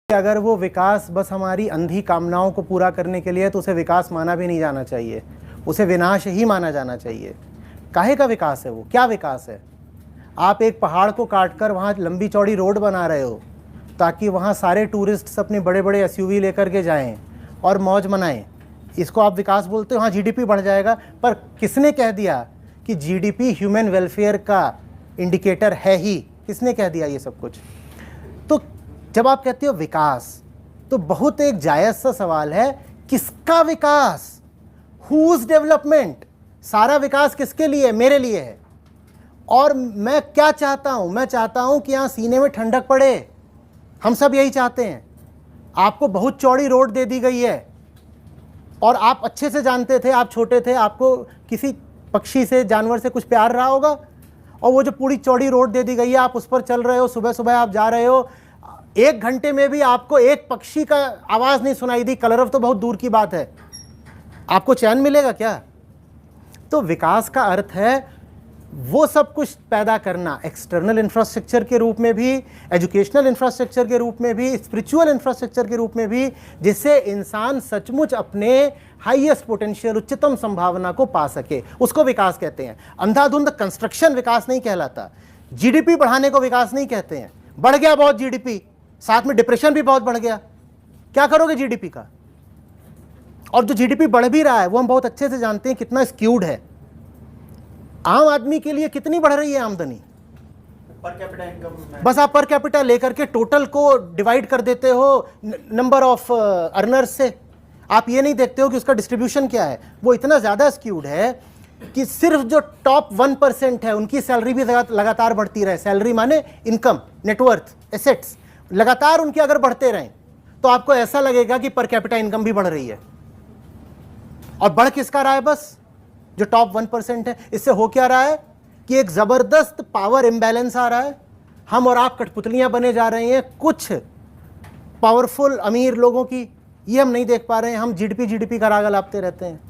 अगर वो विकास बस हमारी अंधी कामनाओं को पूरा करने के लिए है तो उसे विकास माना भी नहीं जाना चाहिए, उसे विनाश ही माना जाना चाहिए। काहे का विकास है वो, क्या विकास है? आप एक पहाड़ को काटकर वहाँ लंबी चौड़ी रोड बना रहे हो ताकि वहाँ सारे टूरिस्ट्स अपने बड़े बड़े एसयूवी लेकर के जाएं और मौज मनाएं, इसको आप विकास बोलते हो? हाँ, जीडीपी बढ़ जाएगा, पर किसने कह दिया कि जीडीपी ह्यूमन वेलफेयर का इंडिकेटर है ही? किसने कह दिया ये सब कुछ? तो जब आप कहते हो विकास तो बहुत एक जायज़ सा सवाल है, किसका विकास? Whose development? सारा विकास किसके लिए? मेरे लिए है। और मैं क्या चाहता हूं? मैं चाहता हूं कि यहां सीने में ठंडक पड़े। हम सब यही चाहते हैं। आपको बहुत चौड़ी रोड दे दी गई है और आप अच्छे से जानते थे, आप छोटे थे, आपको किसी पक्षी से, जानवर से कुछ प्यार रहा होगा, और वो जो पूरी चौड़ी रोड दे दी गई है, आप उस पर चल रहे हो, सुबह सुबह आप जा रहे हो, 1 घंटे में भी आपको एक पक्षी का आवाज़ नहीं सुनाई दी, कलरव तो बहुत दूर की बात है, आपको चैन मिलेगा क्या? तो विकास का अर्थ है वो सब कुछ पैदा करना, एक्सटर्नल इंफ्रास्ट्रक्चर के रूप में भी, एजुकेशनल इंफ्रास्ट्रक्चर के रूप में भी, स्पिरिचुअल इंफ्रास्ट्रक्चर के रूप में भी, जिससे इंसान सचमुच अपने हाईएस्ट पोटेंशियल, उच्चतम संभावना को पा सके, उसको विकास कहते हैं। अंधाधुंध कंस्ट्रक्शन विकास नहीं कहलाता। जीडीपी बढ़ाने को विकास नहीं कहते हैं। बढ़ गया बहुत जीडीपी, साथ में डिप्रेशन भी बहुत बढ़ गया, क्या करोगे जीडीपी का? और जो जीडीपी बढ़ भी रहा है वो हम बहुत अच्छे से जानते हैं कितना स्क्यूड है। आम आदमी के लिए कितनी बढ़ रही है आमदनी? Per capita income. बस आप पर कैपिटा लेकर के टोटल को डिवाइड कर देते हो नंबर ऑफ अर्नर्स से, आप ये नहीं देखते हो कि उसका डिस्ट्रीब्यूशन क्या है। वो इतना ज़्यादा स्क्यूड है कि सिर्फ जो टॉप 1% है उनकी सैलरी भी लगातार बढ़ती रहे। सैलरी माने इनकम, नेटवर्थ, एसेट्स, लगातार उनके अगर बढ़ते रहें तो आपको ऐसा लगेगा कि पर कैपिटा इनकम भी बढ़ रही है। और बढ़ किसका रहा है? बस जो टॉप 1% है। इससे हो क्या रहा है कि एक जबरदस्त पावर इम्बैलेंस आ रहा है। हम और आप कठपुतलियां बने जा रहे हैं कुछ पावरफुल अमीर लोगों की, ये हम नहीं देख पा रहे हैं। हम जीडीपी का राग अलापते रहते हैं।